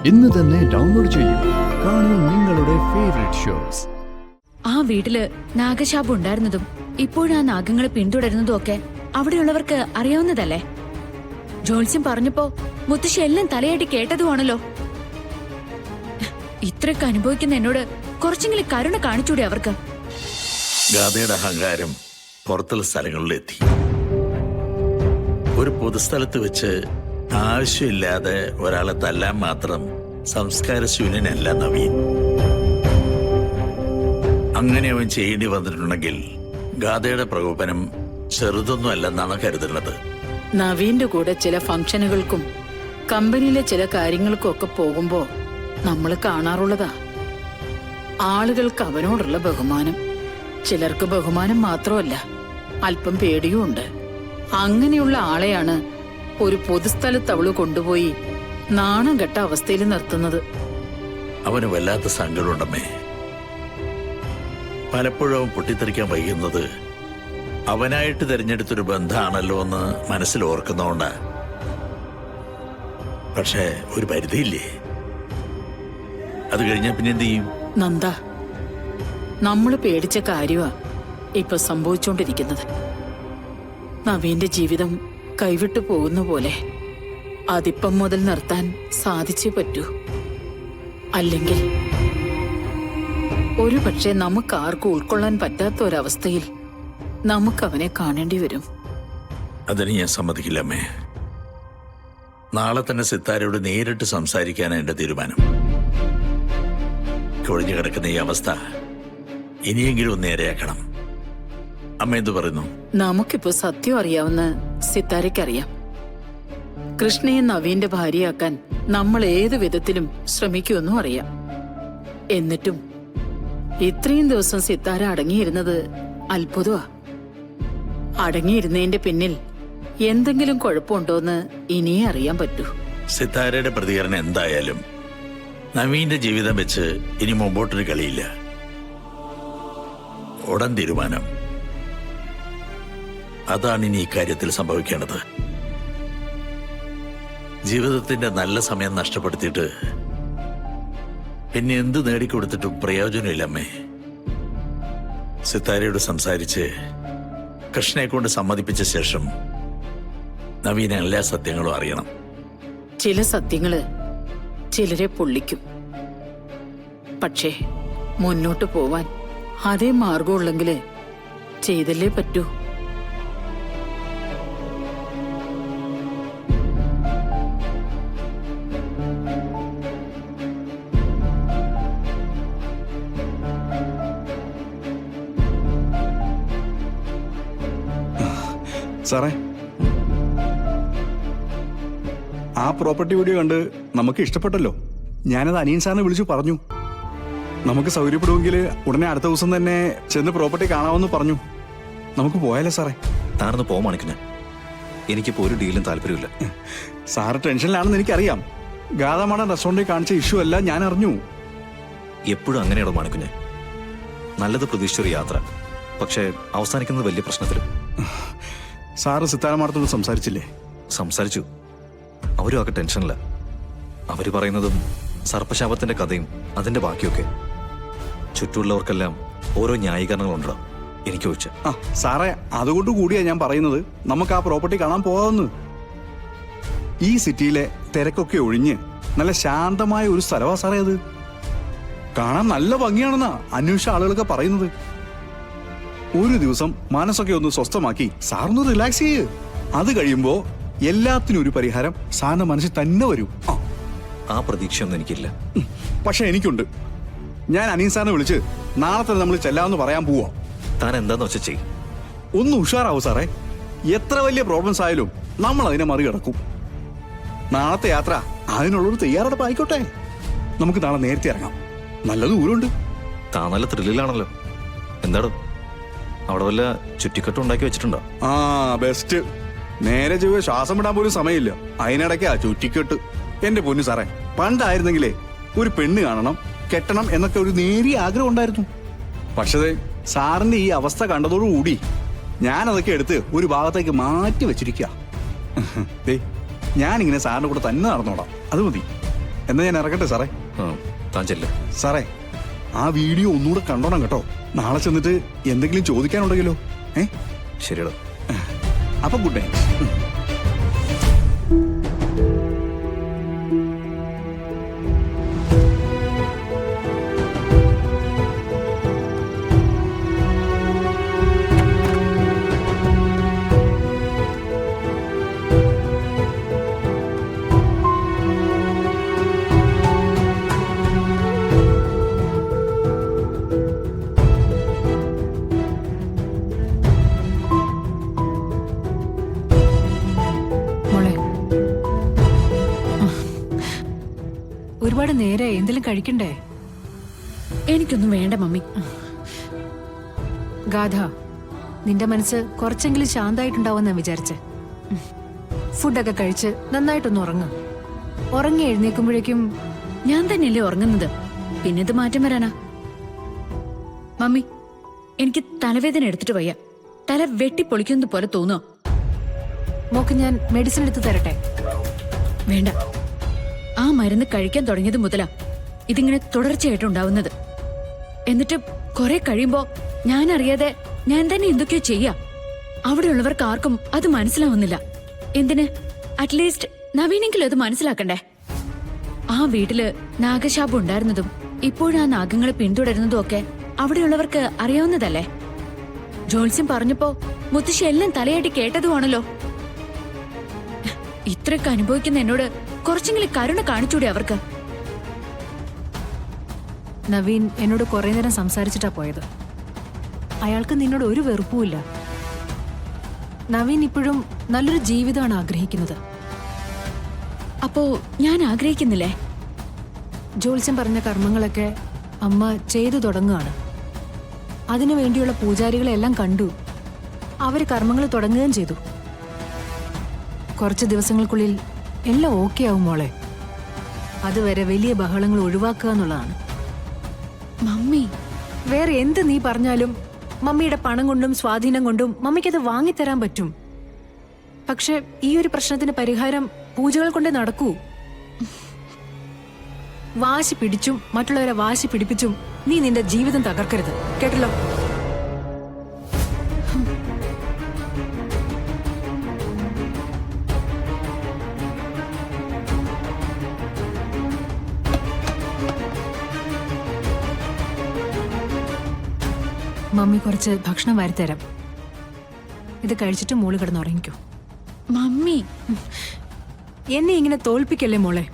ഇന്ന് തന്നെ ഡൗൺലോഡ് ചെയ്യൂ. കാണൂ നിങ്ങളുടെ ഫേവറേറ്റ് ഷോസ്. ആ വീട്ടില് നാഗശാപം ഉണ്ടായിരുന്നതും ഇപ്പോഴാ നാഗങ്ങളെ പിന്തുടരുന്നതും ഒക്കെ അവിടെയുള്ളവർക്ക് അറിയാവുന്നതല്ലേ? ജോത്സ്യം പറഞ്ഞപ്പോ മുത്തശ്ശി എല്ലാം തലയാട്ടി കേട്ടതുമാണല്ലോ. ഇത്രയൊക്കെ അനുഭവിക്കുന്ന എന്നോട് കുറച്ചെങ്കിലും കരുണ കാണിച്ചൂടെ അവർക്ക്? ഗാഥയുടെ അഹങ്കാരം പുറത്തുള്ള സ്ഥലങ്ങളിലെത്തി. ഒരു പൊതുസ്ഥലത്ത് വെച്ച് ആവശ്യമില്ലാതെ ഒരാളെ തല്ലാൻ മാത്രം സംസ്കാരശൂന്യനല്ല നവീൻ. അങ്ങനെ അവൻ ചെയ്യേണ്ടി വന്നിട്ടുണ്ടെങ്കിൽ ഗാഥയുടെ പ്രകോപനം ചെറുതൊന്നും അല്ലെന്നാണ് കരുതുന്നത്. നവീന്റെ കൂടെ ചില ഫംഗ്ഷനുകൾക്കും കമ്പനിയിലെ ചില കാര്യങ്ങൾക്കും ഒക്കെ പോകുമ്പോ നമ്മൾ കാണാറുള്ളതാ ആളുകൾക്ക് അവനോടുള്ള ബഹുമാനം. ചിലർക്ക് ബഹുമാനം മാത്രമല്ല, അല്പം പേടിയും ഉണ്ട്. അങ്ങനെയുള്ള ആളെയാണ് ഒരു പൊതുസ്ഥലത്ത് അവള് കൊണ്ടുപോയി നാണം കെട്ട അവസ്ഥയിൽ നിർത്തുന്നത്. അവന് വല്ലാത്ത സങ്കടമുണ്ടമ്മേ. പലപ്പോഴും അവൻ പൊട്ടിത്തെറിക്കാൻ വൈകുന്നത് അവനായിട്ട് തിരഞ്ഞെടുത്തൊരു ബന്ധമാണല്ലോ എന്ന് മനസ്സിൽ ഓർക്കുന്നോണ്ടാ. പക്ഷേ ഒരു പരിധിയില്ലേ? അത് കഴിഞ്ഞാൽ പിന്നെ എന്ത് ചെയ്യും? നന്ദ, നമ്മള് പേടിച്ച കാര്യമാ ഇപ്പൊ സംഭവിച്ചോണ്ടിരിക്കുന്നത്. നവീന്റെ ജീവിതം കൈവിട്ടു പോകുന്ന പോലെ അതിപ്പം മുതൽ നിർത്താൻ സാധിച്ചേ പറ്റൂ. അല്ലെങ്കിൽ ഒരു പക്ഷേ നമുക്ക് ആർക്കും ഉൾക്കൊള്ളാൻ പറ്റാത്ത ഒരവസ്ഥയിൽ നമുക്കവനെ കാണേണ്ടി വരും. അതിന് ഞാൻ സമ്മതിക്കില്ല അമ്മേ. നാളെ തന്നെ സിത്താരയോട് നേരിട്ട് സംസാരിക്കാനാണ് എന്റെ തീരുമാനം. കൊഴിഞ്ഞു കിടക്കുന്ന ഈ അവസ്ഥ ഇനിയെങ്കിലും ഒന്ന് നേരെയാക്കണം. അമ്മ എന്തു പറയുന്നു? നമുക്കിപ്പോ സത്യം അറിയാവുന്ന സിത്താരയ്ക്കറിയാം. കൃഷ്ണയെ നവീന്റെ ഭാര്യയാക്കാൻ നമ്മൾ ഏതു വിധത്തിലും ശ്രമിക്കുമെന്നും അറിയാം. എന്നിട്ടും ഇത്രയും ദിവസം സിത്താര അടങ്ങിയിരുന്നത് അത്ഭുതമാ. അടങ്ങിയിരുന്നതിന്റെ പിന്നിൽ എന്തെങ്കിലും കുഴപ്പമുണ്ടോന്ന് ഇനിയേ അറിയാൻ പറ്റൂ. സിത്താരയുടെ പ്രതികരണം എന്തായാലും നവീന്റെ ജീവിതം വെച്ച് ഇനി മുമ്പോട്ടൊരു കളിയില്ല. ഉടൻ തീരുമാനം. അതാണ് ഇനി ഇക്കാര്യത്തിൽ സംഭവിക്കേണ്ടത്. ജീവിതത്തിന്റെ നല്ല സമയം നഷ്ടപ്പെടുത്തിയിട്ട് പിന്നെ എന്ത് നേടിക്കൊടുത്തിട്ടും പ്രയോജനമില്ല അമ്മേ. സിത്താരയോട് സംസാരിച്ച് കൃഷ്ണയെ കൊണ്ട് സമ്മതിപ്പിച്ച ശേഷം നവീന എല്ലാ സത്യങ്ങളും അറിയണം. ചില സത്യങ്ങള് ചിലരെ പൊള്ളിക്കും. പക്ഷേ മുന്നോട്ട് പോവാൻ അതേ മാർഗമുള്ളെങ്കില് ചെയ്തല്ലേ പറ്റൂ. സാറേ, ആ പ്രോപ്പർട്ടി വീഡിയോ കണ്ട് നമുക്ക് ഇഷ്ടപ്പെട്ടല്ലോ. ഞാനത് അനിയൻ സാറിനെ വിളിച്ചു പറഞ്ഞു. നമുക്ക് സൗകര്യപ്പെടുമെങ്കിൽ ഉടനെ അടുത്ത ദിവസം തന്നെ ചെന്ന് പ്രോപ്പർട്ടി കാണാമെന്ന് പറഞ്ഞു. നമുക്ക് പോയാലേ സാറേ? താനൊന്ന് പോകാൻ മാണിക്കുന്ന. എനിക്കിപ്പോൾ ഒരു ഡീലും താല്പര്യമില്ല. സാറ് ടെൻഷനിലാണെന്ന് എനിക്കറിയാം. ഗാഥാമാടൻ റെസ്റ്റോറൻറ്റിൽ കാണിച്ച ഇഷ്യൂ അല്ല ഞാൻ അറിഞ്ഞു. എപ്പോഴും അങ്ങനെയാണോ മാണിക്കുഞ്ഞ്? നല്ലത് പ്രതീക്ഷിച്ചൊരു യാത്ര, പക്ഷേ അവസാനിക്കുന്നത് വലിയ പ്രശ്നത്തിലും. സാറ് സിത്താരമാടത്തോട് സംസാരിച്ചില്ലേ? സംസാരിച്ചു. അവരും ആകെ ടെൻഷനില്ല. അവര് പറയുന്നതും സർപ്പശാപത്തിന്റെ കഥയും അതിന്റെ ബാക്കിയൊക്കെ. ചുറ്റുമുള്ളവർക്കെല്ലാം ഓരോ ന്യായീകരണങ്ങളുണ്ടോ എനിക്ക് വെച്ച്. ആ സാറേ, അതുകൊണ്ട് കൂടിയാ ഞാൻ പറയുന്നത് നമുക്ക് ആ പ്രോപ്പർട്ടി കാണാൻ പോകാമെന്ന്. ഈ സിറ്റിയിലെ തിരക്കൊക്കെ ഒഴിഞ്ഞ് നല്ല ശാന്തമായ ഒരു സ്ഥലമാ സാറേ അത്. കാണാൻ നല്ല ഭംഗിയാണെന്നാ അന്വേഷിച്ച ആളുകളൊക്കെ പറയുന്നത്. ഒരു ദിവസം മനസ്സൊക്കെ ഒന്ന് സ്വസ്ഥമാക്കി സാറിന് റിലാക്സ് ചെയ്യ്. അത് കഴിയുമ്പോ എല്ലാത്തിനും ഒരു പരിഹാരം സാറിന്റെ മനസ്സിൽ തന്നെ വരും. ആ പ്രതീക്ഷയൊന്നും എനിക്കില്ല. പക്ഷെ എനിക്കുണ്ട്. ഞാൻ അനീൻ സാറിനെ വിളിച്ച് നാളെ തന്നെ നമ്മൾ ചെല്ലാമെന്ന് പറയാൻ പോവാ. താൻ എന്താന്ന് വെച്ചാ ചെയ്യും. ഒന്ന് ഉഷാറാവും സാറേ. എത്ര വലിയ പ്രോബ്ലംസ് ആയാലും നമ്മൾ അതിനെ മറികടക്കും. നാളത്തെ യാത്ര അതിനുള്ളൊരു തയ്യാറെടുപ്പ് ആയിക്കോട്ടെ. നമുക്ക് നാളെ നേരത്തെ ഇറങ്ങാം. നല്ല ദൂരമുണ്ട്. താൻ നല്ല ത്രില്ലിലാണല്ലോ. എന്താണ് അവിടെ വല്ല ചുറ്റിക്കെട്ടും ഉണ്ടാക്കി വെച്ചിട്ടുണ്ടോ? ആ ബെസ്റ്റ്. നേരെ ചൊവ്വേ ശ്വാസം വിടാൻ പോലും സമയമില്ല. അതിനിടയ്ക്കാ ചുറ്റിക്കെട്ട്. എന്റെ പൊന്നു സാറേ, പണ്ടായിരുന്നെങ്കിലേ ഒരു പെണ്ണ് കാണണം, കെട്ടണം എന്നൊക്കെ ഒരു നേരിയ ആഗ്രഹം ഉണ്ടായിരുന്നു. പക്ഷേ സാറിന്റെ ഈ അവസ്ഥ കണ്ടതോടുകൂടി ഞാനതൊക്കെ എടുത്ത് ഒരു ഭാഗത്തേക്ക് മാറ്റി വെച്ചിരിക്കുക. ഞാനിങ്ങനെ സാറിന്റെ കൂടെ തന്നെ നടന്നോളാം. അത് മതി. എന്നാ ഞാൻ ഇറങ്ങട്ടെ സാറേ. ആ താൻ ചെല്ല്. സാറേ, ആ വീഡിയോ ഒന്നുകൂടെ കണ്ടോണം കേട്ടോ. നാളെ ചെന്നിട്ട് എന്തെങ്കിലും ചോദിക്കാനുണ്ടെങ്കിലോ? ശരിയടാ. അപ്പൊ ഗുഡ് നൈറ്റ്. മോളെ, ഒരുപാട് നേരെ എന്തെങ്കിലും കഴിക്കണ്ടേ? എനിക്കൊന്നും വേണ്ട മമ്മി. ഗാഥ, നിന്റെ മനസ്സ് കുറച്ചെങ്കിലും ശാന്തമായിട്ടുണ്ടാവുമെന്നാ വിചാരിച്ചെ. ഫുഡൊക്കെ കഴിച്ച് നന്നായിട്ടൊന്ന് ഉറങ്ങും. ഉറങ്ങി എഴുന്നേക്കുമ്പോഴേക്കും ഞാൻ തന്നെയല്ലേ ഉറങ്ങുന്നത്, പിന്നെ ഇത് മാറ്റം വരാനാ? മമ്മി, എനിക്ക് തലവേദന എടുത്തിട്ട് വയ്യ. തല വെട്ടിപ്പൊളിക്കുന്നത് പോലെ തോന്നുക. മോക്ക് ഞാൻ മെഡിസിൻ എടുത്ത് തരട്ടെ? വേണ്ട. ആ മരുന്ന് കഴിക്കാൻ തുടങ്ങിയത് മുതലാ ഇതിങ്ങനെ തുടർച്ചയായിട്ടുണ്ടാവുന്നത്. എന്നിട്ട് കുറെ കഴിയുമ്പോ ഞാൻ അറിയാതെ ഞാൻ തന്നെ എന്തൊക്കെയോ ചെയ്യാ. അവിടെയുള്ളവർക്ക് ആർക്കും അത് മനസ്സിലാവുന്നില്ല. എന്തിന്? അറ്റ്ലീസ്റ്റ് നവീനെങ്കിലും അത് മനസ്സിലാക്കണ്ടേ? ആ വീട്ടില് നാഗശാപം ഉണ്ടായിരുന്നതും ഇപ്പോഴാ നാഗങ്ങളെ പിന്തുടരുന്നതും ഒക്കെ അവിടെയുള്ളവർക്ക് അറിയാവുന്നതല്ലേ? ജോത്സ്യം പറഞ്ഞപ്പോ മുത്തശ്ശി എല്ലാം തലയാട്ടി കേട്ടതുമാണല്ലോ. ഇത്രയൊക്കെ അനുഭവിക്കുന്ന എന്നോട് കുറച്ചെങ്കിലും കരുണ കാണിച്ചൂടെ അവർക്ക്? നവീൻ എന്നോട് കുറെ നേരം സംസാരിച്ചിട്ടാ പോയത്. അയാൾക്ക് നിന്നോട് ഒരു വെറുപ്പുമില്ല. നവീൻ ഇപ്പോഴും നല്ലൊരു ജീവിതമാണ് ആഗ്രഹിക്കുന്നത്. അപ്പോ ഞാൻ ആഗ്രഹിക്കുന്നില്ലേ? ജോത്സ്യം പറഞ്ഞ കർമ്മങ്ങളൊക്കെ അമ്മ ചെയ്തു തുടങ്ങുകയാണ്. അതിനു വേണ്ടിയുള്ള പൂജാരികളെല്ലാം കണ്ടു. അവര് കർമ്മങ്ങൾ തുടങ്ങുകയും ചെയ്തു. കുറച്ച് ദിവസങ്ങൾക്കുള്ളിൽ എല്ലാം ഓക്കെ ആവും മോളെ. അതുവരെ വലിയ ബഹളങ്ങൾ ഒഴിവാക്കുക എന്നുള്ളതാണ്. മമ്മി, വേറെ എന്ത് നീ പറഞ്ഞാലും മമ്മിയുടെ പണം കൊണ്ടും സ്വാധീനം കൊണ്ടും മമ്മിക്കത് വാങ്ങിത്തരാൻ പറ്റും. പക്ഷെ ഈ ഒരു പ്രശ്നത്തിന് പരിഹാരം പൂജകൾ കൊണ്ടേ നടക്കൂ. വാശി പിടിച്ചും മറ്റുള്ളവരെ വാശി പിടിപ്പിച്ചും നീ നിന്റെ ജീവിതം തകർക്കരുത്, കേട്ടല്ലോ? മമ്മി കുറച്ച് ഭക്ഷണം വാരിത്തരാം. ഇത് കഴിച്ചിട്ട് മോള് കിടന്നുറങ്ങിക്കോ. മമ്മി, എന്നെ ഇങ്ങനെ തോൽപ്പിക്കല്ലേ മോളെ.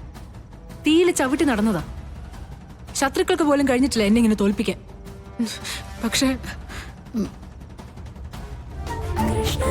തീയില് ചവിട്ടി നടന്നതാ. ശത്രുക്കൾക്ക് പോലും കഴിഞ്ഞിട്ടില്ല എന്നെ ഇങ്ങനെ തോൽപ്പിക്കാൻ. പക്ഷേ കൃഷ്ണ